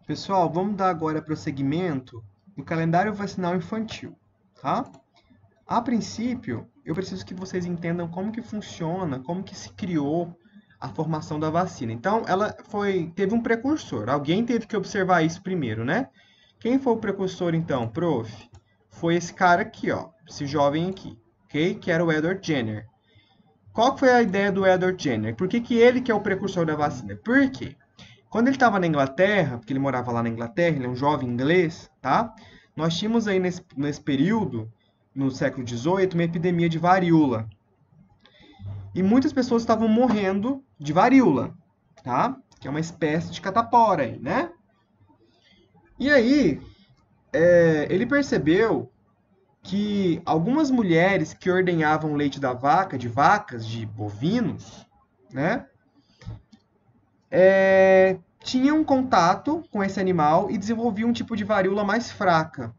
Pessoal, vamos dar agora prosseguimento no calendário vacinal infantil, tá? A princípio, eu preciso que vocês entendam como que funciona, como que se criou a formação da vacina. Então, teve um precursor. Alguém teve que observar isso primeiro, né? Quem foi o precursor então, prof? Foi esse cara aqui, ó, esse jovem aqui, ok? Que era o Edward Jenner. Qual que foi a ideia do Edward Jenner? Por que que ele que é o precursor da vacina? Por quê? Quando ele estava na Inglaterra, porque ele morava lá na Inglaterra, ele é um jovem inglês, tá? Nós tínhamos aí nesse período, no século XVIII, uma epidemia de varíola. E muitas pessoas estavam morrendo de varíola, tá? Que é uma espécie de catapora aí, né? E aí, ele percebeu que algumas mulheres que ordenhavam leite da vaca, de vacas, de bovinos, né? Tinham contato com esse animal e desenvolviam um tipo de varíola mais fraca,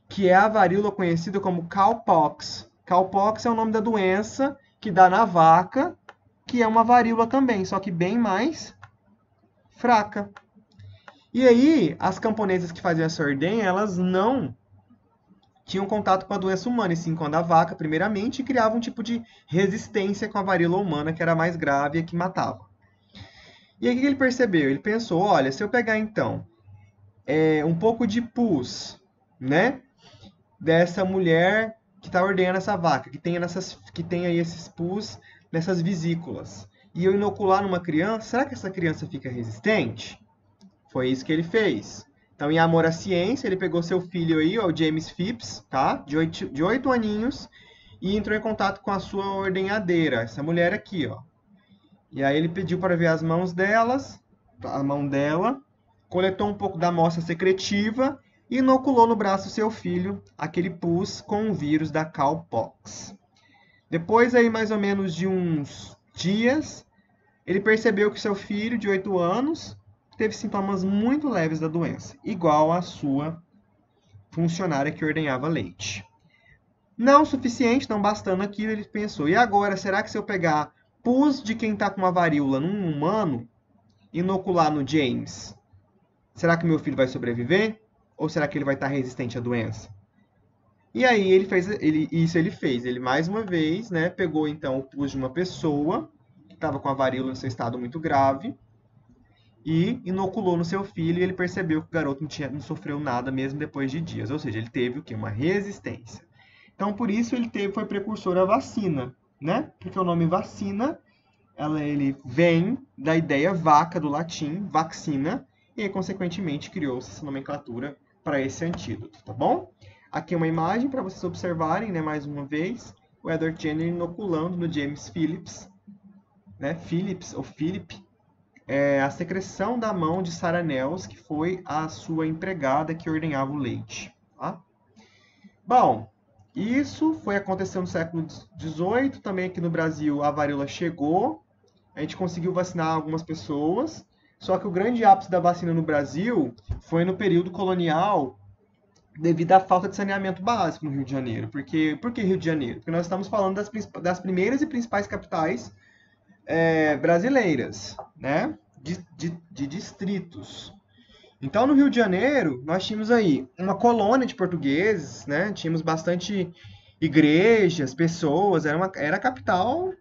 que é a varíola conhecida como cowpox. Cowpox é o nome da doença que dá na vaca, que é uma varíola também, só que bem mais fraca. E aí, as camponesas que faziam essa ordenha, elas não tinham contato com a doença humana, e sim com a da vaca, primeiramente, e criavam um tipo de resistência com a varíola humana, que era mais grave e que matava. E aí, o que ele percebeu? Ele pensou, olha, se eu pegar, então, um pouco de pus, né, dessa mulher que está ordenhando essa vaca, que tem aí esses pus nessas vesículas, e eu inocular numa criança, será que essa criança fica resistente? Foi isso que ele fez. Então, em amor à ciência, ele pegou seu filho aí, o James Phipps, tá? De 8 aninhos, e entrou em contato com a sua ordenhadeira, essa mulher aqui, ó. E aí ele pediu para ver as mãos delas, a mão dela, coletou um pouco da amostra secretiva e inoculou no braço do seu filho aquele pus com o vírus da cowpox. Depois aí mais ou menos de uns dias, ele percebeu que seu filho de 8 anos teve sintomas muito leves da doença, igual à sua funcionária que ordenhava leite. Não o suficiente, não bastando aquilo, ele pensou: e agora, será que se eu pegar pus de quem está com uma varíola num humano e inocular no James, será que meu filho vai sobreviver? Ou será que ele vai estar resistente à doença? E aí ele fez. Ele mais uma vez, né, pegou então o pus de uma pessoa que estava com a varíola no seu estado muito grave e inoculou no seu filho, e ele percebeu que o garoto não sofreu nada mesmo depois de dias. Ou seja, ele teve o quê? Uma resistência. Então, por isso foi precursor à vacina, né? Porque o nome vacina, ele vem da ideia vaca do latim, vaccina, e aí, consequentemente, criou-se essa nomenclatura para esse antídoto, tá bom? Aqui é uma imagem para vocês observarem, né, mais uma vez, o Edward Jenner inoculando no James Phillips, né, Phillips ou Philip, a secreção da mão de Sarah Nels, que foi a sua empregada que ordenhava o leite. Tá? Bom, isso foi acontecendo no século XVIII, também aqui no Brasil a varíola chegou, a gente conseguiu vacinar algumas pessoas, só que o grande ápice da vacina no Brasil foi no período colonial, devido à falta de saneamento básico no Rio de Janeiro. Por que Rio de Janeiro? Porque nós estamos falando das primeiras e principais capitais brasileiras, né? De distritos. Então, no Rio de Janeiro, nós tínhamos aí uma colônia de portugueses, né? Tínhamos bastante igrejas, pessoas, era a capital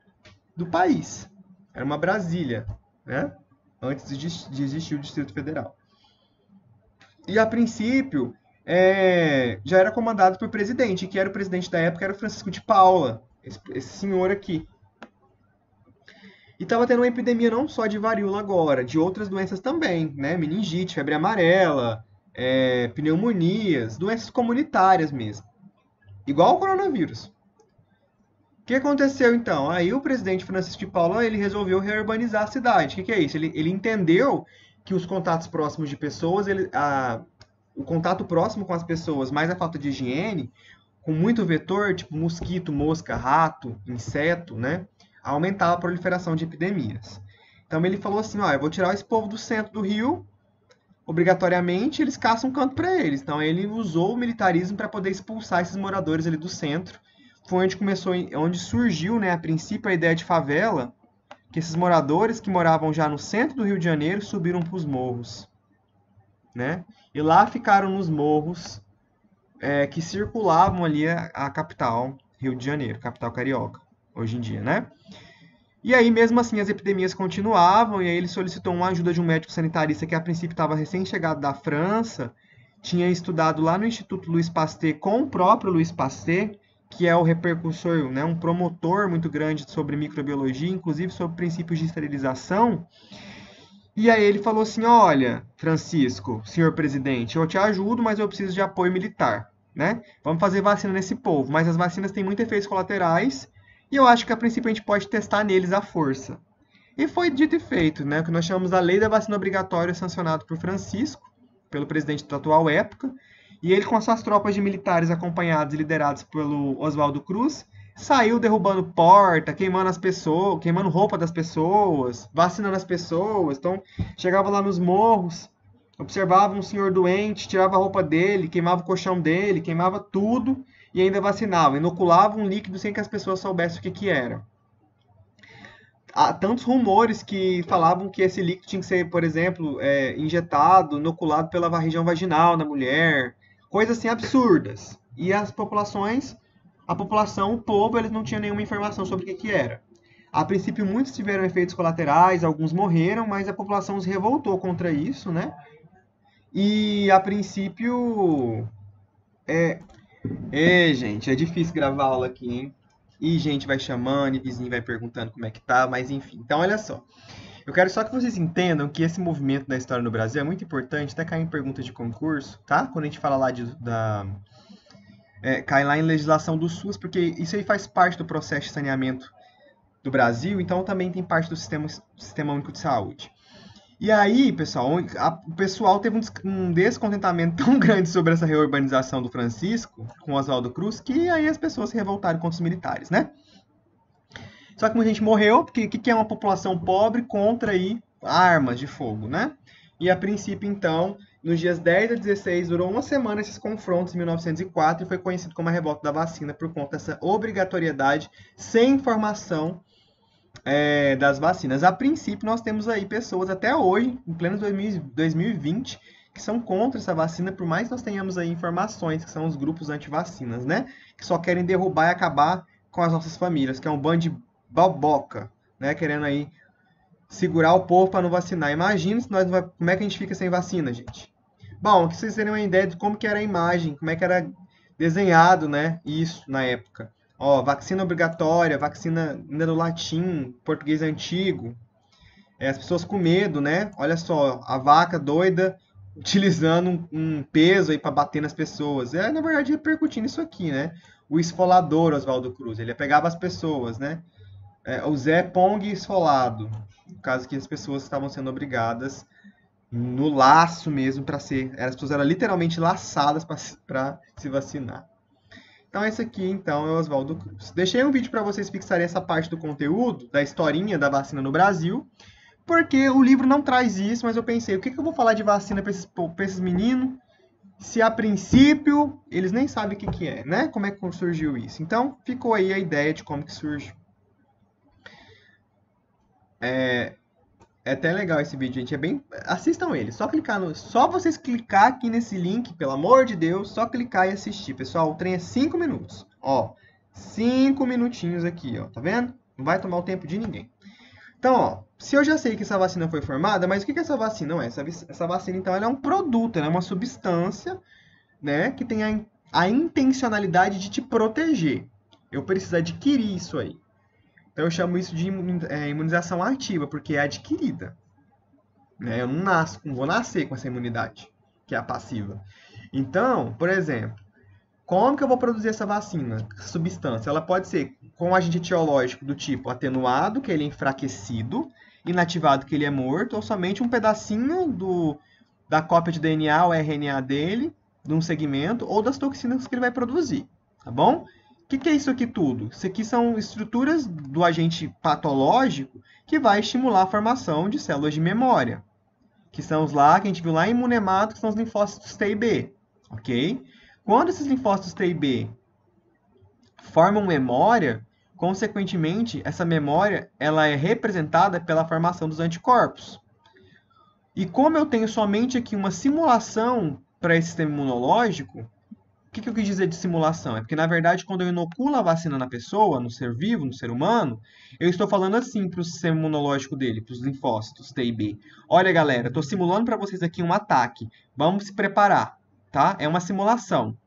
do país. Era uma Brasília, né? Antes de existir o Distrito Federal. E, a princípio, já era comandado por presidente, que era o presidente da época, era o Francisco de Paula, esse senhor aqui. E estava tendo uma epidemia não só de varíola agora, de outras doenças também, né? Meningite, febre amarela, pneumonias, doenças comunitárias mesmo. Igual o coronavírus. O que aconteceu então? Aí o presidente Francisco de Paula ele resolveu reurbanizar a cidade. O que é isso? Ele entendeu que os contatos próximos de pessoas, o contato próximo com as pessoas, mais a falta de higiene, com muito vetor, tipo mosquito, mosca, rato, inseto, né? Aumentar a proliferação de epidemias. Então ele falou assim, ó, eu vou tirar esse povo do centro do Rio, obrigatoriamente, eles caçam um canto para eles. Então ele usou o militarismo para poder expulsar esses moradores ali do centro. Foi onde começou, onde surgiu, né, a princípio a ideia de favela, que esses moradores que moravam já no centro do Rio de Janeiro subiram para os morros, né? E lá ficaram nos morros que circulavam ali a capital, Rio de Janeiro, capital carioca, hoje em dia, né? E aí, mesmo assim, as epidemias continuavam, e aí ele solicitou uma ajuda de um médico sanitarista que a princípio estava recém-chegado da França, tinha estudado lá no Instituto Louis Pasteur com o próprio Louis Pasteur, que é o repercussor, né, um promotor muito grande sobre microbiologia, inclusive sobre princípios de esterilização. E aí ele falou assim: olha, Francisco, senhor presidente, eu te ajudo, mas eu preciso de apoio militar, né? Vamos fazer vacina nesse povo, mas as vacinas têm muitos efeitos colaterais e eu acho que a princípio a gente pode testar neles à força. E foi dito e feito, né? O que nós chamamos da Lei da Vacina Obrigatória, sancionado por Francisco, pelo presidente da atual época, e ele, com as suas tropas de militares acompanhados e liderados pelo Oswaldo Cruz, saiu derrubando porta, queimando as pessoas, queimando roupa das pessoas, vacinando as pessoas. Então, chegava lá nos morros, observava um senhor doente, tirava a roupa dele, queimava o colchão dele, queimava tudo e ainda vacinava, inoculava um líquido sem que as pessoas soubessem o que que era. Há tantos rumores que falavam que esse líquido tinha que ser, por exemplo, injetado, inoculado pela região vaginal na mulher, coisas assim absurdas. E as populações, a população, o povo, eles não tinham nenhuma informação sobre o que que era. A princípio, muitos tiveram efeitos colaterais, alguns morreram, mas a população se revoltou contra isso, né? E a princípio. Gente, é difícil gravar aula aqui, hein? E gente vai chamando, e vizinho vai perguntando como é que tá, mas enfim. Então, olha só. Eu quero só que vocês entendam que esse movimento da história no Brasil é muito importante, até cair em pergunta de concurso, tá? Quando a gente fala lá cai lá em legislação do SUS, porque isso aí faz parte do processo de saneamento do Brasil, então também tem parte do Sistema Único de Saúde. E aí, pessoal, o pessoal teve um descontentamento tão grande sobre essa reurbanização do Francisco com Oswaldo Cruz, que aí as pessoas se revoltaram contra os militares, né? Só que muita gente morreu, porque o que é uma população pobre contra aí armas de fogo, né? E a princípio, então, nos dias 10 a 16, durou uma semana esses confrontos em 1904 e foi conhecido como a Revolta da Vacina por conta dessa obrigatoriedade sem informação das vacinas. A princípio, nós temos aí pessoas até hoje, em pleno 2020, que são contra essa vacina, por mais que nós tenhamos aí informações, que são os grupos anti-vacinas, né? Que só querem derrubar e acabar com as nossas famílias, que é um bando de boboca, né? Querendo aí segurar o povo para não vacinar. Imagina se como é que a gente fica sem vacina, gente. Bom, aqui vocês terem uma ideia de como que era a imagem, como é que era desenhado, né, isso na época. Ó, vacina obrigatória, vacina ainda no latim, português antigo. As pessoas com medo, né? Olha só, a vaca doida utilizando um peso aí para bater nas pessoas. Na verdade, repercutindo isso aqui, né? O esfolador Oswaldo Cruz, ele pegava as pessoas, né? O Zé Pong esfolado, no caso que as pessoas estavam sendo obrigadas no laço mesmo para ser, as pessoas eram literalmente laçadas para se vacinar. Então esse aqui então é o Oswaldo Cruz. Deixei um vídeo para vocês fixarem essa parte do conteúdo, da historinha da vacina no Brasil, porque o livro não traz isso, mas eu pensei, o que eu vou falar de vacina para esses meninos, se a princípio eles nem sabem o que é, né? Como é que surgiu isso? Então ficou aí a ideia de como que surge. É até legal esse vídeo, gente. Assistam ele. Só vocês clicar aqui nesse link, pelo amor de Deus, só clicar e assistir. Pessoal, o trem é 5 minutos. Ó, 5 minutinhos aqui, ó. Tá vendo? Não vai tomar o tempo de ninguém. Então, ó, se eu já sei que essa vacina foi formada, mas o que é essa vacina? Não, essa vacina, então, ela é um produto, ela é uma substância, né, que tem a intencionalidade de te proteger. Eu preciso adquirir isso aí. Então eu chamo isso de imunização ativa, porque é adquirida. Né? Eu não vou nascer com essa imunidade, que é a passiva. Então, por exemplo, como que eu vou produzir essa vacina, essa substância? Ela pode ser com um agente etiológico do tipo atenuado, que ele é enfraquecido, inativado, que ele é morto, ou somente um pedacinho da cópia de DNA ou RNA dele, de um segmento, ou das toxinas que ele vai produzir. Tá bom? O que é isso aqui tudo? Isso aqui são estruturas do agente patológico que vai estimular a formação de células de memória, que são os lá que a gente viu lá em imunemato, que são os linfócitos T e B, ok? Quando esses linfócitos T e B formam memória, consequentemente, essa memória ela é representada pela formação dos anticorpos. E como eu tenho somente aqui uma simulação para esse sistema imunológico, o que eu quis dizer de simulação? É porque, na verdade, quando eu inoculo a vacina na pessoa, no ser vivo, no ser humano, eu estou falando assim para o sistema imunológico dele, para os linfócitos T e B. Olha, galera, estou simulando para vocês aqui um ataque. Vamos se preparar, tá? É uma simulação.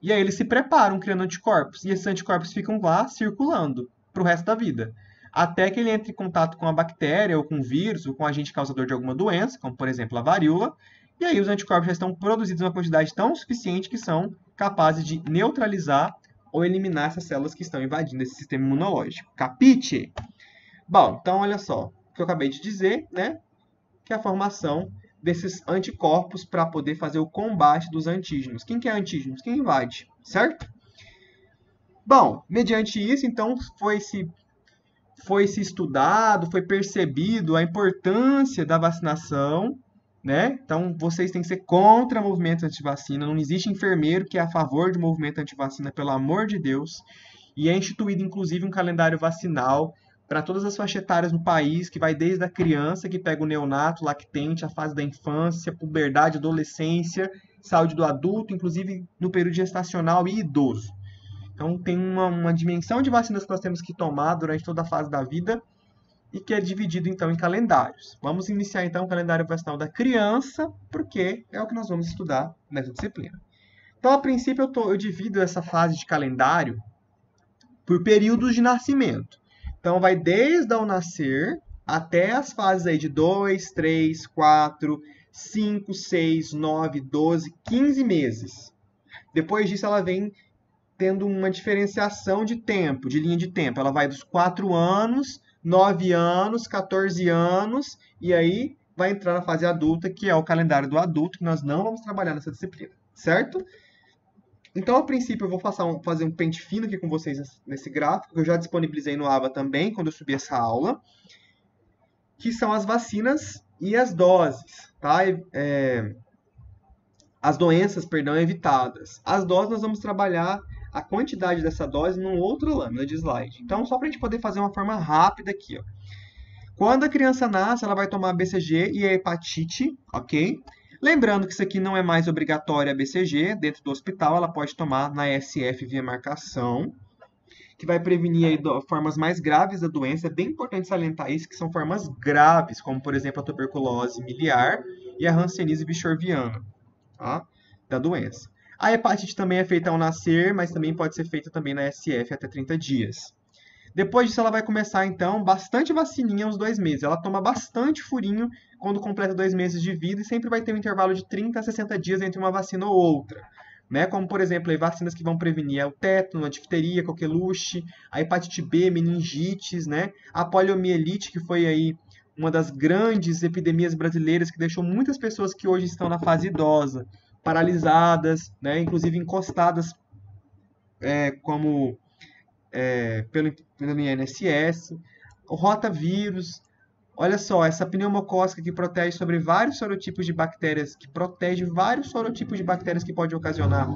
E aí eles se preparam criando anticorpos. E esses anticorpos ficam lá circulando para o resto da vida. Até que ele entre em contato com a bactéria, ou com o vírus, ou com o agente causador de alguma doença, como por exemplo a varíola. E aí os anticorpos já estão produzidos em uma quantidade tão suficiente que são capazes de neutralizar ou eliminar essas células que estão invadindo esse sistema imunológico. Capite? Bom, então olha só. O que eu acabei de dizer, né? Que é a formação desses anticorpos para poder fazer o combate dos antígenos. Quem que é antígenos? Quem invade, certo? Bom, mediante isso, então, foi-se estudado, foi percebido a importância da vacinação, né? Então, vocês têm que ser contra movimentos anti-vacina. Não existe enfermeiro que é a favor de movimento anti-vacina, pelo amor de Deus. E é instituído, inclusive, um calendário vacinal para todas as faixas etárias no país, que vai desde a criança, que pega o neonato, lactente, a fase da infância, puberdade, adolescência, saúde do adulto, inclusive no período gestacional e idoso. Então, tem uma dimensão de vacinas que nós temos que tomar durante toda a fase da vida e que é dividido, então, em calendários. Vamos iniciar, então, o calendário vacinal da criança, porque é o que nós vamos estudar nessa disciplina. Então, a princípio, eu divido essa fase de calendário por períodos de nascimento. Então, vai desde o nascer até as fases aí de 2, 3, 4, 5, 6, 9, 12, 15 meses. Depois disso, ela vem tendo uma diferenciação de tempo, de linha de tempo. Ela vai dos 4 anos, 9 anos, 14 anos, e aí vai entrar na fase adulta, que é o calendário do adulto, que nós não vamos trabalhar nessa disciplina, certo? Então, a princípio, eu vou fazer um pente fino aqui com vocês nesse gráfico, que eu já disponibilizei no AVA também, quando eu subir essa aula, que são as vacinas e as doses, tá? As doenças, perdão, evitadas. As doses, nós vamos trabalhar a quantidade dessa dose numa outra lâmina de slide. Então, só para a gente poder fazer uma forma rápida aqui, ó. Quando a criança nasce, ela vai tomar BCG e a hepatite, ok? Lembrando que isso aqui não é mais obrigatório a BCG, dentro do hospital ela pode tomar na SF via marcação, que vai prevenir aí formas mais graves da doença. É bem importante salientar isso, que são formas graves, como por exemplo a tuberculose miliar e a hanseníase bichorviana, tá? Da doença. A hepatite também é feita ao nascer, mas também pode ser feita também na SF até 30 dias. Depois disso, ela vai começar, então, bastante vacininha aos 2 meses. Ela toma bastante furinho quando completa 2 meses de vida e sempre vai ter um intervalo de 30 a 60 dias entre uma vacina ou outra. Né? Como, por exemplo, vacinas que vão prevenir o tétano, a difteria, coqueluche, a hepatite B, meningites, né? A poliomielite, que foi aí uma das grandes epidemias brasileiras que deixou muitas pessoas que hoje estão na fase idosa paralisadas, né? Inclusive encostadas pelo INSS, o rotavírus. Olha só, essa pneumocócica que protege sobre vários sorotipos de bactérias, que protege vários sorotipos de bactérias que pode ocasionar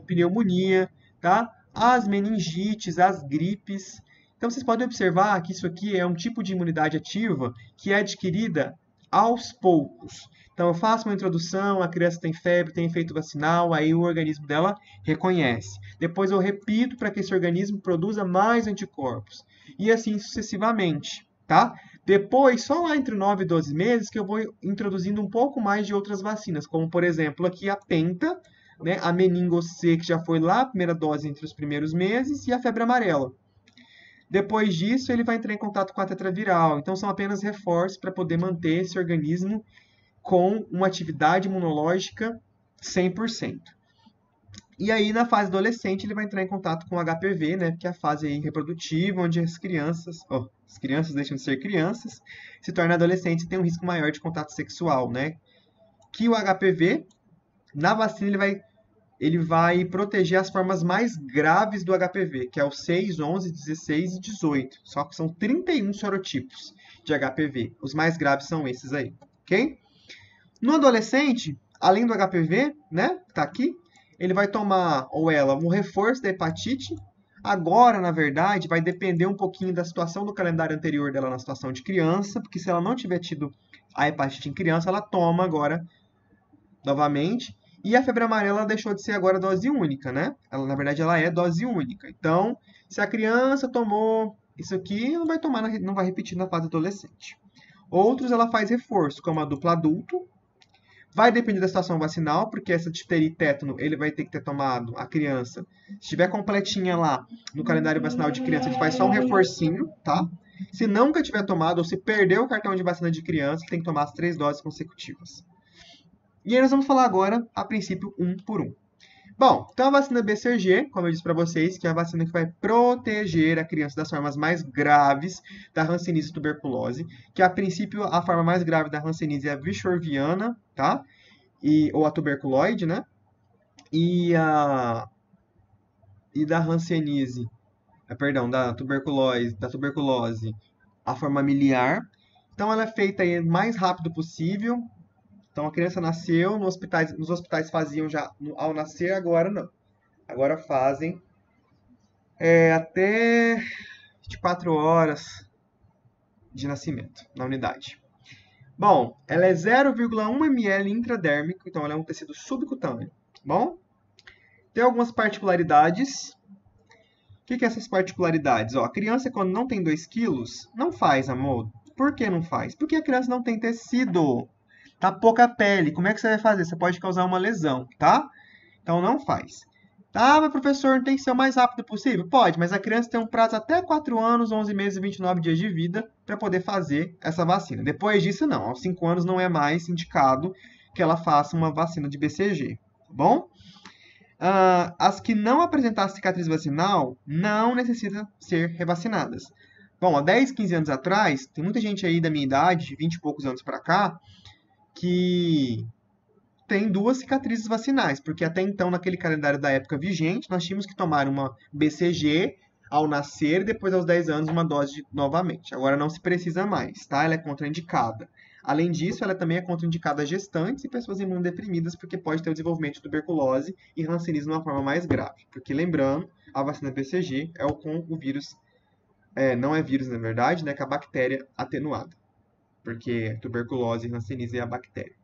pneumonia, tá? As meningites, as gripes. Então vocês podem observar que isso aqui é um tipo de imunidade ativa que é adquirida aos poucos. Então eu faço uma introdução, a criança tem febre, tem efeito vacinal, aí o organismo dela reconhece. Depois eu repito para que esse organismo produza mais anticorpos. E assim sucessivamente, tá? Depois, só lá entre 9 e 12 meses, que eu vou introduzindo um pouco mais de outras vacinas, como por exemplo aqui a Penta, né, a Meningo C, que já foi lá a primeira dose entre os primeiros meses, e a febre amarela. Depois disso, ele vai entrar em contato com a tetraviral. Então, são apenas reforços para poder manter esse organismo com uma atividade imunológica 100%. E aí, na fase adolescente, ele vai entrar em contato com o HPV, né, que é a fase aí reprodutiva, onde as crianças deixam de ser crianças, se tornam adolescentes e tem um risco maior de contato sexual, né? Que o HPV, na vacina, ele vai proteger as formas mais graves do HPV, que é o 6, 11, 16 e 18. Só que são 31 sorotipos de HPV. Os mais graves são esses aí, ok? No adolescente, além do HPV, né, que tá aqui, ele vai tomar, ou ela, um reforço da hepatite. Agora, na verdade, vai depender um pouquinho da situação do calendário anterior dela na situação de criança, porque se ela não tiver tido a hepatite em criança, ela toma agora novamente. E a febre amarela deixou de ser agora dose única, né? Ela, na verdade, ela é dose única. Então, se a criança tomou isso aqui, não vai tomar, não vai repetir na fase adolescente. Outros, ela faz reforço, como a dupla adulto. Vai depender da situação vacinal, porque essa difteria e tétano, ele vai ter que ter tomado a criança. Se estiver completinha lá no calendário vacinal de criança, ele faz só um reforcinho, tá? Se nunca tiver tomado, ou se perdeu o cartão de vacina de criança, tem que tomar as 3 doses consecutivas. E aí nós vamos falar agora, a princípio, um por um. Bom, então a vacina BCG, como eu disse para vocês, que é a vacina que vai proteger a criança das formas mais graves da hanseníase e tuberculose, que a princípio a forma mais grave da hanseníase é a vichorviana, tá? Ou a tuberculoide, né? E da hanseníase, perdão, da tuberculose, a forma miliar. Então ela é feita aí o mais rápido possível. Então a criança nasceu, nos hospitais faziam já ao nascer, agora não. Agora fazem até 24 horas de nascimento na unidade. Bom, ela é 0,1 ml intradérmico, então ela é um tecido subcutâneo. Bom, tem algumas particularidades. O que são essas particularidades? Ó, a criança, quando não tem 2 quilos, não faz, amor. Por que não faz? Porque a criança não tem tecido. Tá pouca pele. Como é que você vai fazer? Você pode causar uma lesão, tá? Então não faz. Tá, mas professor, tem que ser o mais rápido possível? Pode, mas a criança tem um prazo até 4 anos, 11 meses e 29 dias de vida para poder fazer essa vacina. Depois disso, não. Aos 5 anos não é mais indicado que ela faça uma vacina de BCG, tá bom? As que não apresentar cicatriz vacinal não necessitam ser revacinadas. Bom, há 10, 15 anos atrás, tem muita gente aí da minha idade, de 20 e poucos anos para cá, que tem 2 cicatrizes vacinais, porque até então, naquele calendário da época vigente, nós tínhamos que tomar uma BCG ao nascer e depois, aos 10 anos, uma dose novamente. Agora não se precisa mais, tá? Ela é contraindicada. Além disso, ela também é contraindicada a gestantes e pessoas imunodeprimidas, porque pode ter o desenvolvimento de tuberculose e hanseníase de uma forma mais grave. Porque, lembrando, a vacina BCG é com o vírus, não é vírus, na verdade, né? Que é a bactéria atenuada. Porque tuberculose e hanseníase é a bactéria.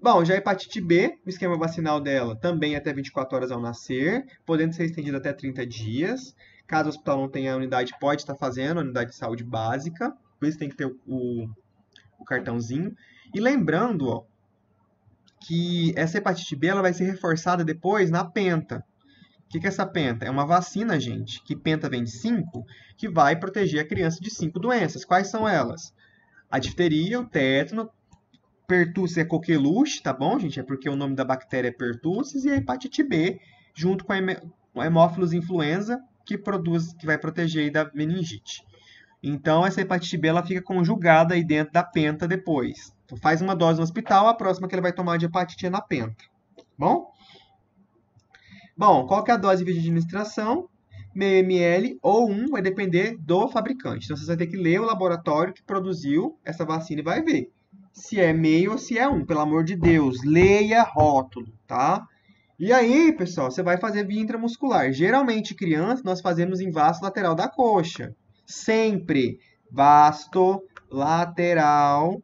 Bom, já a hepatite B, o esquema vacinal dela também até 24 horas ao nascer, podendo ser estendido até 30 dias. Caso o hospital não tenha a unidade, pode estar fazendo a unidade de saúde básica. Por isso tem que ter o cartãozinho. E lembrando, ó, que essa hepatite B ela vai ser reforçada depois na penta. O que é essa penta? É uma vacina, gente, que penta vem de 5, que vai proteger a criança de 5 doenças. Quais são elas? A difteria, o tétano, pertussis é coqueluche, tá bom, gente? É porque o nome da bactéria é pertussis, e a hepatite B, junto com a Haemophilus influenza, que vai proteger aí da meningite. Então, essa hepatite B ela fica conjugada aí dentro da penta depois. Então, faz uma dose no hospital, a próxima que ele vai tomar de hepatite é na penta. Bom? Bom, qual que é a dose de administração? Meio ml ou 1, vai depender do fabricante. Então, você vai ter que ler o laboratório que produziu essa vacina e vai ver se é meio ou se é 1. Pelo amor de Deus, leia rótulo, tá? E aí, pessoal, você vai fazer via intramuscular. Geralmente, criança, nós fazemos em vasto lateral da coxa. Sempre vasto lateral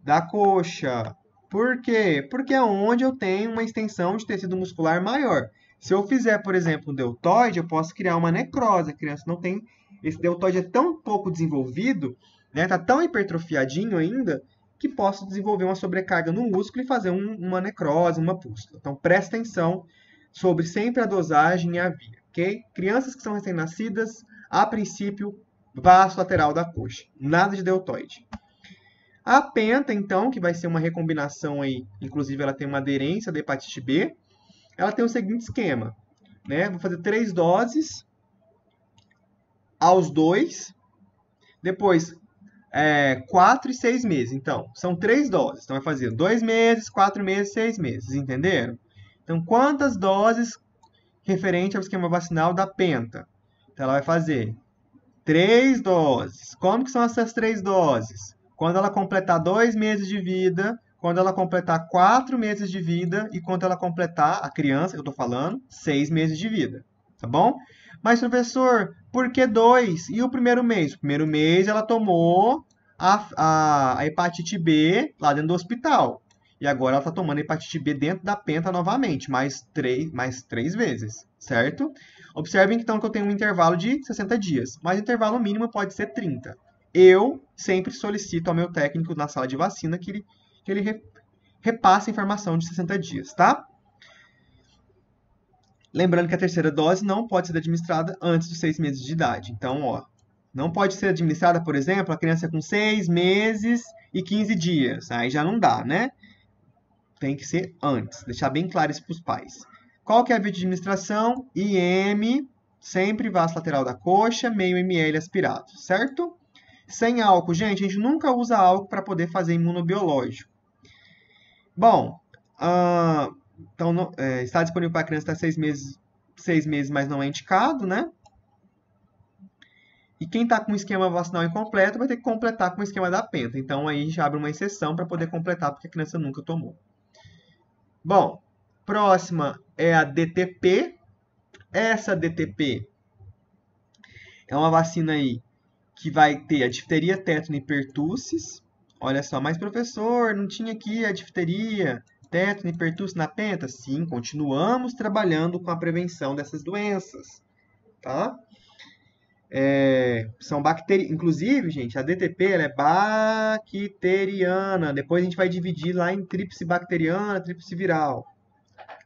da coxa. Por quê? Porque é onde eu tenho uma extensão de tecido muscular maior. Se eu fizer, por exemplo, um deltoide, eu posso criar uma necrose. A criança não tem... Esse deltoide é tão pouco desenvolvido, né? Tá tão hipertrofiadinho ainda, que posso desenvolver uma sobrecarga no músculo e fazer uma necrose, uma pústula. Então, presta atenção sobre sempre a dosagem e a via, ok? Crianças que são recém-nascidas, a princípio, vasto lateral da coxa. Nada de deltoide. A penta, então, que vai ser uma recombinação aí, inclusive ela tem uma aderência da hepatite B, ela tem o seguinte esquema, né? Vou fazer 3 doses aos 2, depois 4 e 6 meses. Então, são 3 doses. Então, vai fazer 2 meses, 4 meses, 6 meses. Entenderam? Então, quantas doses referente ao esquema vacinal da penta? Então, ela vai fazer 3 doses. Como que são essas 3 doses? Quando ela completar 2 meses de vida, quando ela completar 4 meses de vida e quando ela completar, a criança que eu estou falando, 6 meses de vida. Tá bom? Mas, professor, por que 2? E o primeiro mês? O primeiro mês ela tomou a hepatite B lá dentro do hospital. E agora ela está tomando hepatite B dentro da penta novamente, mais três vezes, certo? Observem então que eu tenho um intervalo de 60 dias, mas o intervalo mínimo pode ser 30. Eu sempre solicito ao meu técnico na sala de vacina que ele repasse a informação de 60 dias, tá? Lembrando que a terceira dose não pode ser administrada antes dos 6 meses de idade. Então, ó, não pode ser administrada, por exemplo, a criança com 6 meses e 15 dias. Aí já não dá, né? Tem que ser antes. Deixar bem claro isso para os pais. Qual que é a via de administração? IM, sempre vaso lateral da coxa, meio ml aspirado, certo? Sem álcool. Gente, a gente nunca usa álcool para poder fazer imunobiológico. Bom, então está disponível para a criança até 6 meses, mas não é indicado, né? E quem está com o esquema vacinal incompleto vai ter que completar com o esquema da penta. Então aí já abre uma exceção para poder completar, porque a criança nunca tomou. Bom, próxima é a DTP. Essa DTP é uma vacina aí que vai ter a difteria, tétano e pertussis. Olha só, mas professor, não tinha aqui a difteria, tétano e pertussis na penta? Sim, continuamos trabalhando com a prevenção dessas doenças, tá? São bactérias, inclusive, gente, a DTP ela é bacteriana. Depois a gente vai dividir lá em tríplice bacteriana, tríplice viral.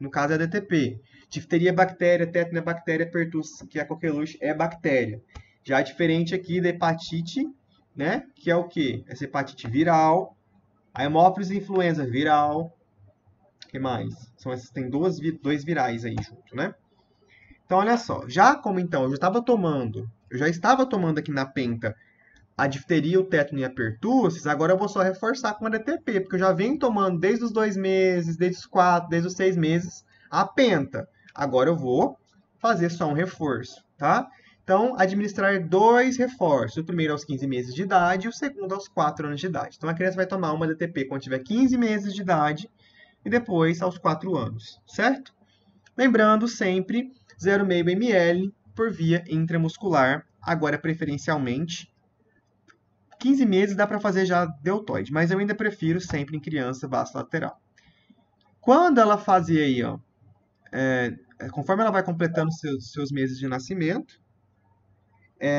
No caso é a DTP. Difteria é bactéria, tétano é bactéria, pertussis, que é a coqueluche, é bactéria. Já é diferente aqui da hepatite, né? Que é o quê? Essa hepatite viral, a hemófilis influenza viral. O que mais? São essas, tem dois virais aí junto, né? Então, olha só. Eu já estava tomando aqui na penta a difteria, o tétano e a pertussis, agora eu vou só reforçar com a DTP, porque eu já venho tomando desde os 2 meses, desde os 4, desde os 6 meses a penta. Agora eu vou fazer só um reforço, tá? Então, administrar 2 reforços. O primeiro aos 15 meses de idade e o segundo aos 4 anos de idade. Então, a criança vai tomar uma DTP quando tiver 15 meses de idade e depois aos 4 anos, certo? Lembrando sempre 0,5 ml por via intramuscular, agora preferencialmente 15 meses dá para fazer já deltoide, mas eu ainda prefiro sempre em criança vaso lateral. Quando ela fazia aí, ó, conforme ela vai completando seus meses de nascimento,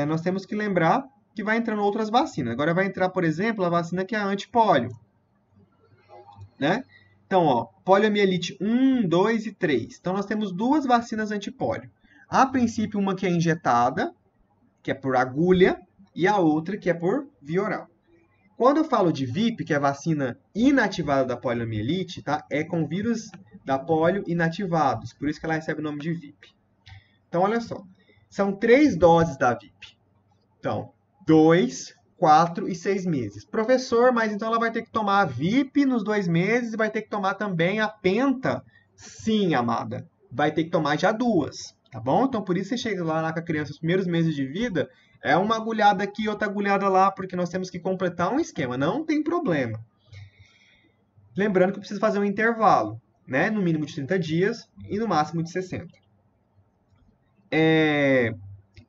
nós temos que lembrar que vai entrando outras vacinas. Agora vai entrar, por exemplo, a vacina que é a antipólio, né? Então, ó, poliomielite 1, 2 e 3. Então, nós temos 2 vacinas antipólio. A princípio, uma que é injetada, que é por agulha, e a outra que é por via oral. Quando eu falo de VIP, que é a vacina inativada da poliomielite, tá? É com vírus da polio inativados, por isso que ela recebe o nome de VIP. Então, olha só, são 3 doses da VIP. Então, 2, 4 e 6 meses. Professor, mas então ela vai ter que tomar a VIP nos 2 meses e vai ter que tomar também a penta? Sim, amada. Vai ter que tomar já 2, tá bom? Então, por isso você chega lá com a criança, os primeiros meses de vida, é uma agulhada aqui, outra agulhada lá, porque nós temos que completar um esquema. Não tem problema. Lembrando que eu preciso fazer um intervalo, né? No mínimo de 30 dias e no máximo de 60.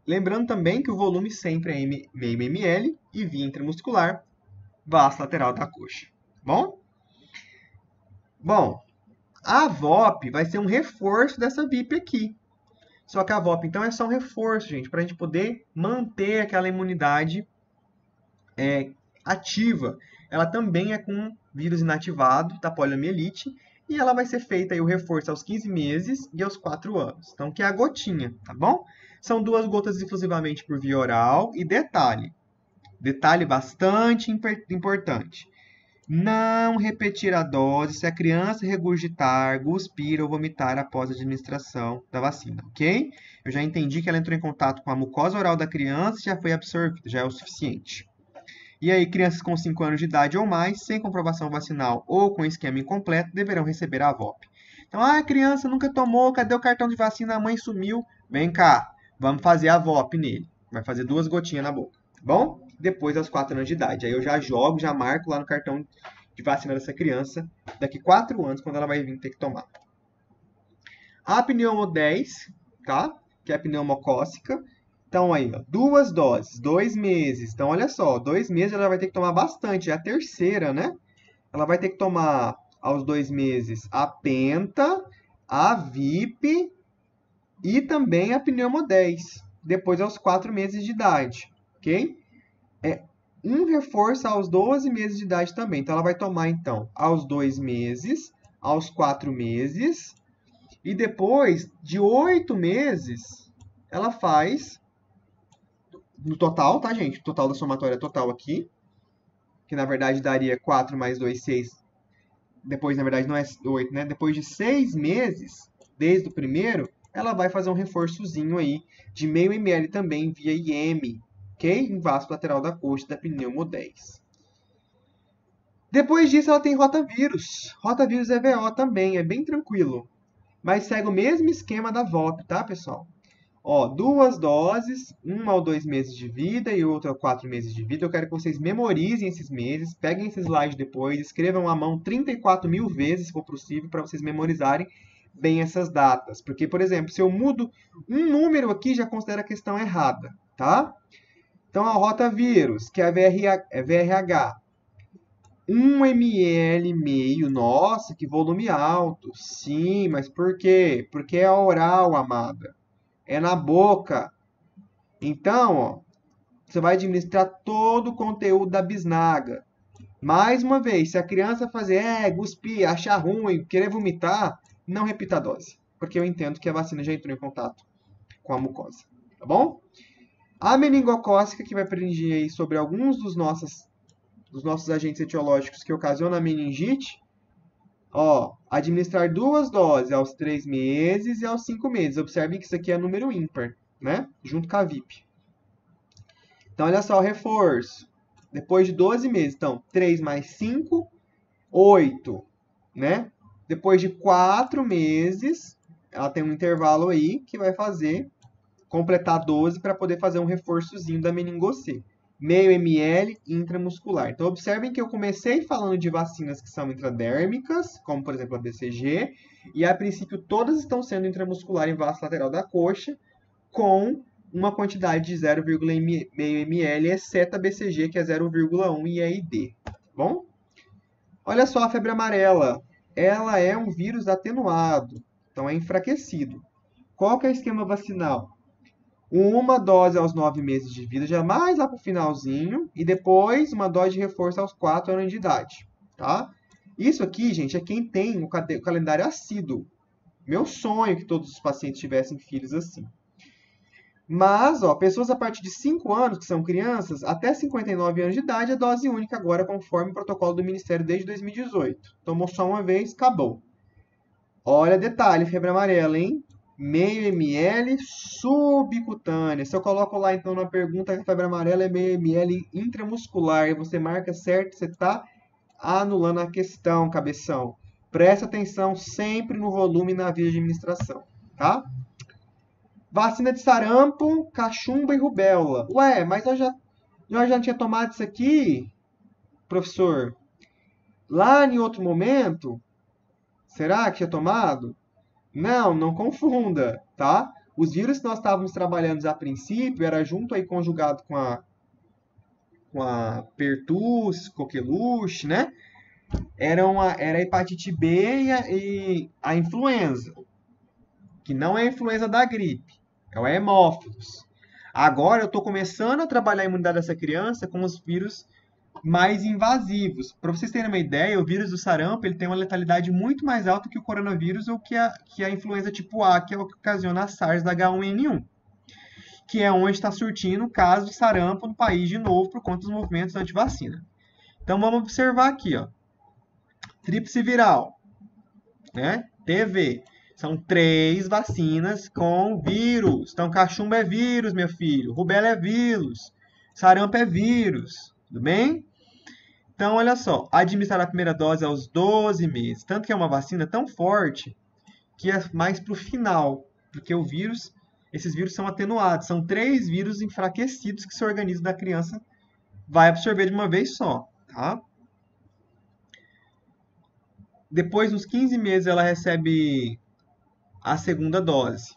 Lembrando também que o volume sempre é meio ml e via intramuscular, vaso lateral da coxa. Bom? Bom, a VOP vai ser um reforço dessa VIP aqui. Só que a VOP, então, é só um reforço, gente, para a gente poder manter aquela imunidade ativa. Ela também é com vírus inativado da poliomielite e ela vai ser feita aí, o reforço aos 15 meses e aos 4 anos. Então, que é a gotinha, tá bom? São 2 gotas exclusivamente por via oral e detalhe bastante importante. Não repetir a dose se a criança regurgitar, cuspir ou vomitar após a administração da vacina, ok? Eu já entendi que ela entrou em contato com a mucosa oral da criança e já foi absorvida, já é o suficiente. E aí, crianças com 5 anos de idade ou mais, sem comprovação vacinal ou com esquema incompleto, deverão receber a VOP. Então, a criança nunca tomou, cadê o cartão de vacina? A mãe sumiu. Vem cá, vamos fazer a VOP nele. Vai fazer 2 gotinhas na boca, tá bom? Depois aos 4 anos de idade. Aí eu já jogo, já marco lá no cartão de vacina dessa criança, daqui 4 anos, quando ela vai vir ter que tomar. A pneumo 10, tá? Que é a pneumocócica, Então, aí, ó, 2 doses, 2 meses. Então, olha só, 2 meses ela vai ter que tomar bastante. É a terceira, né? Ela vai ter que tomar aos 2 meses a penta, a VIP e também a pneumo 10. Depois aos 4 meses de idade, ok? É um reforço aos 12 meses de idade também. Então, ela vai tomar, então, aos 2 meses, aos 4 meses, e depois de 8 meses, ela faz, no total, tá, gente? O total da somatória total aqui, que na verdade daria 4 mais 2, 6. Depois, na verdade, não é 8, né? Depois de 6 meses, desde o primeiro, ela vai fazer um reforçozinho aí de meio ml também via IM, ok? Em vaso lateral da coxa da pneumo 10. Depois disso, ela tem rotavírus. Rotavírus é VO também, é bem tranquilo. Mas segue o mesmo esquema da VOP, tá, pessoal? Ó, 2 doses, uma ou 2 meses de vida e outra 4 meses de vida. Eu quero que vocês memorizem esses meses, peguem esse slide depois, escrevam à mão 34 mil vezes, se for possível, para vocês memorizarem bem essas datas. Porque, por exemplo, se eu mudo um número aqui, já considero a questão errada, tá? Então, a rotavírus, que é a VRH, 1 ml meio, nossa, que volume alto. Sim, mas por quê? Porque é oral, amada. É na boca. Então, ó, você vai administrar todo o conteúdo da bisnaga. Mais uma vez, se a criança fazer, cuspir, achar ruim, querer vomitar, não repita a dose. Porque eu entendo que a vacina já entrou em contato com a mucosa. Tá bom? A meningocócica, que vai prender aí sobre alguns dos nossos agentes etiológicos que ocasionam a meningite, ó, administrar 2 doses aos 3 meses e aos 5 meses. Observem que isso aqui é número ímpar, né? Junto com a VIP. Então, olha só o reforço. Depois de 12 meses, então, 3 mais 5, 8, né? Depois de 4 meses, ela tem um intervalo aí que vai fazer, completar 12 para poder fazer um reforçozinho da meningocele. Meio ml intramuscular. Então, observem que eu comecei falando de vacinas que são intradérmicas, como, por exemplo, a BCG, e a princípio todas estão sendo intramuscular em vaso lateral da coxa, com uma quantidade de 0,5 ml, exceto a BCG, que é 0,1 IEID. Bom? Olha só a febre amarela. Ela é um vírus atenuado, então é enfraquecido. Qual que é o esquema vacinal? Uma dose aos 9 meses de vida, já mais lá para o finalzinho, e depois uma dose de reforço aos 4 anos de idade. Tá? Isso aqui, gente, é quem tem o calendário assíduo. Meu sonho é que todos os pacientes tivessem filhos assim. Mas, ó, pessoas a partir de 5 anos, que são crianças, até 59 anos de idade, é dose única agora, conforme o protocolo do Ministério desde 2018. Tomou só uma vez, acabou. Olha detalhe, febre amarela, hein? Meio ml subcutânea. Se eu coloco lá, então, na pergunta que a febre amarela é meio ml intramuscular e você marca certo, você está anulando a questão, cabeção. Presta atenção sempre no volume e na via de administração, tá? Vacina de sarampo, cachumba e rubéola. Ué, mas eu já tinha tomado isso aqui, professor. Lá em outro momento, será que tinha tomado? Não, não confunda, tá? Os vírus que nós estávamos trabalhando a princípio era junto aí conjugado com a pertussis, coqueluche, né? Era a hepatite B e a influenza, que não é a influenza da gripe, é o hemófilos. Agora eu estou começando a trabalhar a imunidade dessa criança com os vírus mais invasivos. Para vocês terem uma ideia, o vírus do sarampo ele tem uma letalidade muito mais alta que o coronavírus ou que a influenza tipo A, que é o que ocasiona a SARS da H1N1, que é onde está surtindo o caso de sarampo no país de novo por conta dos movimentos anti-vacina. Então vamos observar aqui, ó. Tríplice viral, né? TV. São 3 vacinas com vírus. Então, cachumba é vírus, meu filho. Rubéola é vírus. Sarampo é vírus. Tudo bem? Então, olha só. Administrar a primeira dose aos 12 meses. Tanto que é uma vacina tão forte que é mais para o final. Porque esses vírus são atenuados. São 3 vírus enfraquecidos que seu organismo da criança vai absorver de uma vez só. Tá? Depois, nos 15 meses, ela recebe a segunda dose.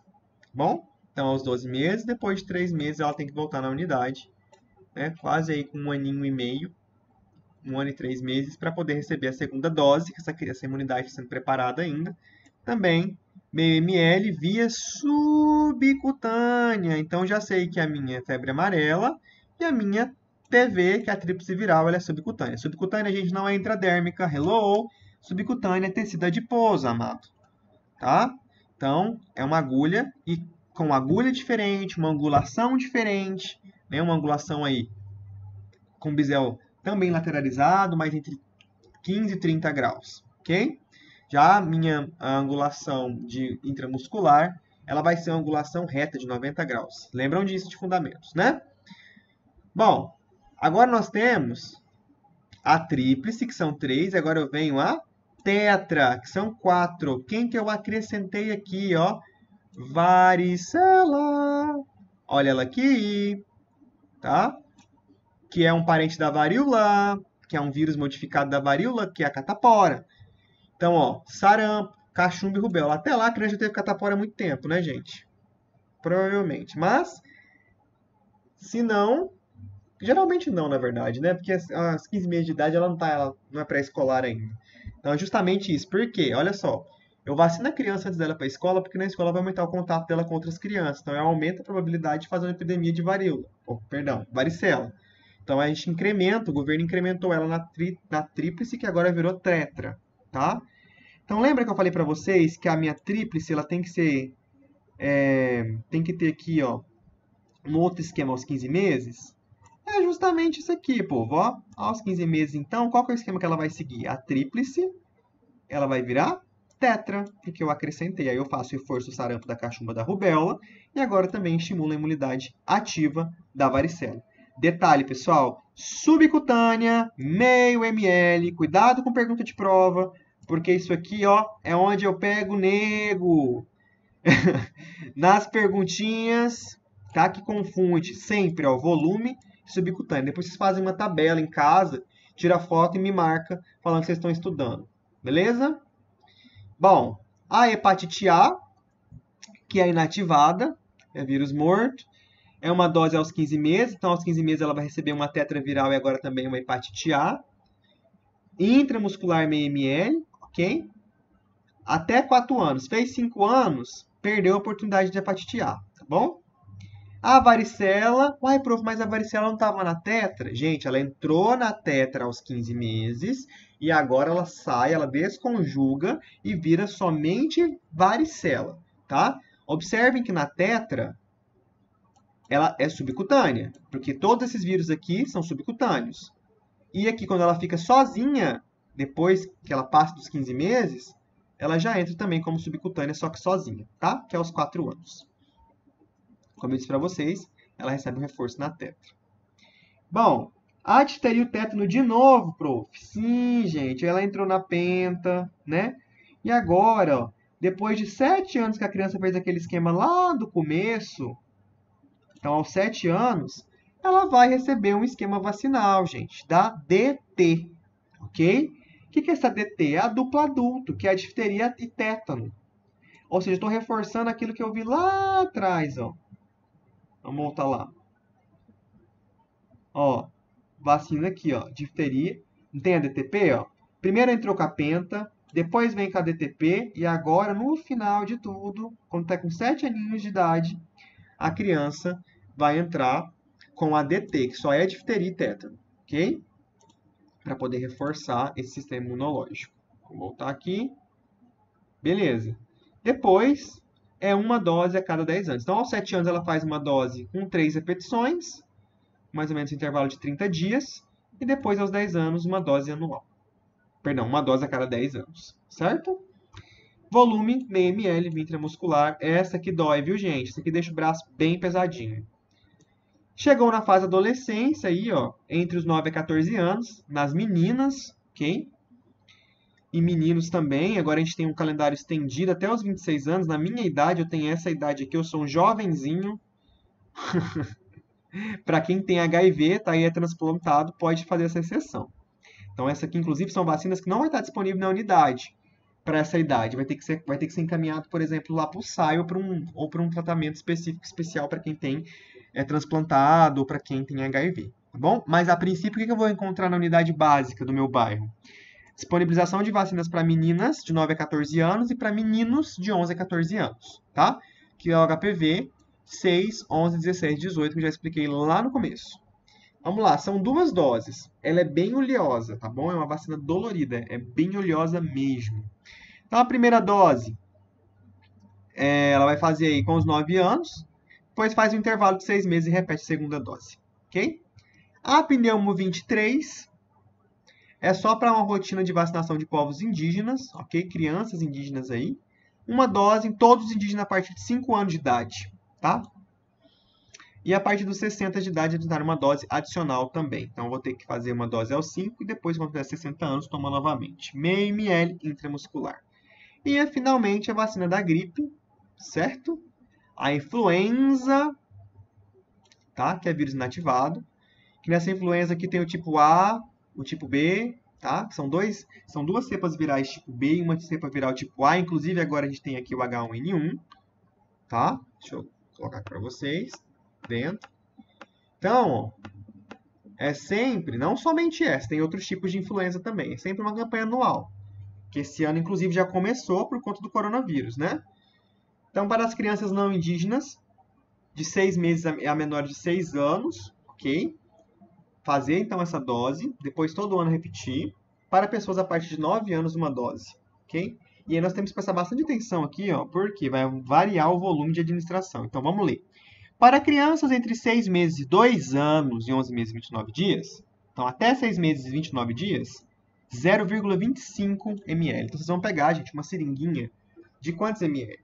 Bom? Então, aos 12 meses, depois de 3 meses, ela tem que voltar na unidade, né? Quase aí com 1 aninho e meio, 1 ano e 3 meses, para poder receber a segunda dose, que essa imunidade está sendo preparada ainda. Também, meio ml via subcutânea. Então, já sei que a minha é febre amarela e a minha TV, que é a tríplice viral, ela é subcutânea. Subcutânea, gente, não é intradérmica. Hello! Subcutânea é tecido adiposo, amado. Tá? Então, é uma agulha e com agulha diferente, uma angulação diferente, né? Uma angulação aí com bisel também lateralizado, mas entre 15 e 30 graus, ok? Já a minha angulação de intramuscular, ela vai ser uma angulação reta de 90 graus. Lembram disso de fundamentos, né? Bom, agora nós temos a tríplice, que são 3, e agora eu venho a tetra, que são 4. Quem que eu acrescentei aqui, ó? Varicela. Olha ela aqui, tá? Que é um parente da varíola, que é um vírus modificado da varíola, que é a catapora. Então, ó, sarampo, cachumba e rubéola. Até lá a criança já teve catapora há muito tempo, né, gente? Provavelmente. Mas, se não, geralmente não, na verdade, né? Porque às 15 meses de idade ela não é pré-escolar ainda. Então, é justamente isso. Por quê? Olha só. Eu vacino a criança antes dela para a escola, porque na escola vai aumentar o contato dela com outras crianças. Então, aumenta a probabilidade de fazer uma epidemia de varíola. Perdão, varicela. Então, a gente incrementa, o governo incrementou ela na tríplice, que agora virou tetra, tá? Então, lembra que eu falei para vocês que a minha tríplice, ela tem que ser, tem que ter aqui, ó, um outro esquema aos 15 meses? É justamente isso aqui, povo, ó. Aos 15 meses, então, qual que é o esquema que ela vai seguir? A tríplice, ela vai virar tetra, porque eu acrescentei. Aí eu faço reforço do sarampo, da cachumba, da rubéola, e agora também estimulo a imunidade ativa da varicela. Detalhe, pessoal, subcutânea, meio ml, cuidado com pergunta de prova, porque isso aqui, ó, é onde eu pego nego. Nas perguntinhas, tá? Que confunde sempre, ó, volume e subcutânea. Depois vocês fazem uma tabela em casa, tira foto e me marca falando que vocês estão estudando. Beleza? Bom, a hepatite A, que é inativada, é vírus morto, é uma dose aos 15 meses, então aos 15 meses ela vai receber uma tetraviral e agora também uma hepatite A. Intramuscular meio ml, ok? Até 4 anos. Fez 5 anos, perdeu a oportunidade de hepatite A, tá bom? A varicela, uai, prof, mas a varicela não estava na tetra? Gente, ela entrou na tetra aos 15 meses e agora ela sai, ela desconjuga e vira somente varicela, tá? Observem que na tetra ela é subcutânea, porque todos esses vírus aqui são subcutâneos. E aqui, quando ela fica sozinha, depois que ela passa dos 15 meses, ela já entra também como subcutânea, só que sozinha, tá? Que é aos 4 anos. Como eu disse para vocês, ela recebe um reforço na tetra. Bom, a difteria e o tétano de novo, prof. Sim, gente, ela entrou na penta, né? E agora, ó, depois de 7 anos que a criança fez aquele esquema lá do começo, então aos 7 anos, ela vai receber um esquema vacinal, gente, da DT, ok? O que é essa DT? É a dupla adulto, que é a difteria e tétano. Ou seja, estou reforçando aquilo que eu vi lá atrás, ó. Vamos voltar lá. Ó, vacina aqui, ó, difteria. Não tem a DTP, ó? Primeiro entrou com a penta, depois vem com a DTP, e agora, no final de tudo, quando está com 7 aninhos de idade, a criança vai entrar com a DT, que só é difteria e tétano, ok? Para poder reforçar esse sistema imunológico. Vou voltar aqui. Beleza. Depois, é uma dose a cada 10 anos. Então, aos 7 anos, ela faz uma dose com 3 repetições, mais ou menos intervalo de 30 dias, e depois, aos 10 anos, uma dose anual. Perdão, uma dose a cada 10 anos, certo? Volume, meio ml, intramuscular. Essa que dói, viu, gente? Essa aqui deixa o braço bem pesadinho. Chegou na fase adolescência, aí, ó, entre os 9 a 14 anos, nas meninas, ok? E meninos também. Agora a gente tem um calendário estendido até os 26 anos. Na minha idade, eu tenho essa idade aqui, eu sou um jovenzinho. Para quem tem HIV, tá aí, é transplantado, pode fazer essa exceção. Então, essa aqui, inclusive, são vacinas que não vai estar disponível na unidade. para essa idade. Vai ter que ser encaminhado, por exemplo, lá para o SAI ou para um tratamento específico, especial para quem tem transplantado ou para quem tem HIV, tá bom? Mas a princípio, o que eu vou encontrar na unidade básica do meu bairro? Disponibilização de vacinas para meninas de 9 a 14 anos e para meninos de 11 a 14 anos, tá? Que é o HPV 6, 11, 16, 18, que eu já expliquei lá no começo. Vamos lá, são 2 doses. Ela é bem oleosa, tá bom? É uma vacina dolorida, é bem oleosa mesmo. Então, a primeira dose, ela vai fazer aí com os 9 anos, depois faz um intervalo de 6 meses e repete a segunda dose, ok? A Pneumo 23 é só para uma rotina de vacinação de povos indígenas, ok? Crianças indígenas aí. Uma dose em todos os indígenas a partir de 5 anos de idade, tá? E a partir dos 60 de idade, eles darem uma dose adicional também. Então, eu vou ter que fazer uma dose aos 5 e depois, quando tiver 60 anos, tomar novamente. Meio ml intramuscular. E, finalmente, a vacina da gripe, certo? A influenza, tá? Que é vírus inativado. Que nessa influenza aqui tem o tipo A, o tipo B, tá? São duas cepas virais tipo B e uma cepa viral tipo A. Inclusive, agora a gente tem aqui o H1N1, tá? Deixa eu colocar aqui para vocês. Dentro. Então, ó, é sempre, não somente essa, tem outros tipos de influenza também. É sempre uma campanha anual. Que esse ano, inclusive, já começou por conta do coronavírus, né? Então, para as crianças não indígenas, de 6 meses a menores de 6 anos, ok? Fazer, então, essa dose, depois todo ano repetir. Para pessoas a partir de 9 anos, uma dose, ok? E aí nós temos que prestar bastante atenção aqui, ó, porque vai variar o volume de administração. Então, vamos ler. Para crianças entre 6 meses e 2 anos e 11 meses e 29 dias, então até 6 meses e 29 dias, 0,25 ml. Então vocês vão pegar, gente, uma seringuinha de quantos ml?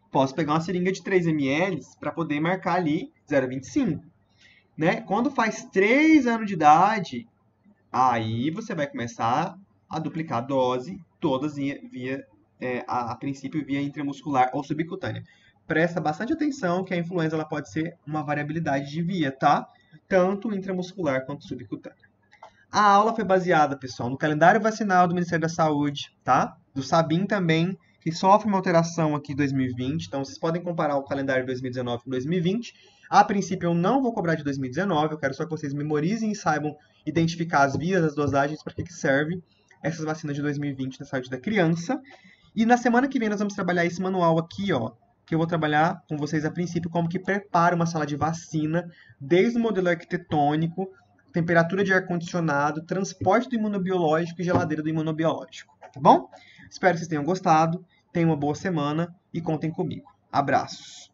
Posso pegar uma seringa de 3 ml para poder marcar ali 0,25. Né? Quando faz 3 anos de idade, aí você vai começar a duplicar a dose, todas a princípio via intramuscular ou subcutânea. Presta bastante atenção que a influenza ela pode ser uma variabilidade de via, tá? Tanto intramuscular quanto subcutânea. A aula foi baseada, pessoal, no calendário vacinal do Ministério da Saúde, tá? Do Sabin também, que sofre uma alteração aqui em 2020. Então, vocês podem comparar o calendário de 2019 com 2020. A princípio, eu não vou cobrar de 2019. Eu quero só que vocês memorizem e saibam identificar as vias, as dosagens, para que serve essas vacinas de 2020 na saúde da criança. E na semana que vem nós vamos trabalhar esse manual aqui, ó, que eu vou trabalhar com vocês a princípio como que prepara uma sala de vacina, desde o modelo arquitetônico, temperatura de ar-condicionado, transporte do imunobiológico e geladeira do imunobiológico, tá bom? Espero que vocês tenham gostado, tenham uma boa semana e contem comigo. Abraços!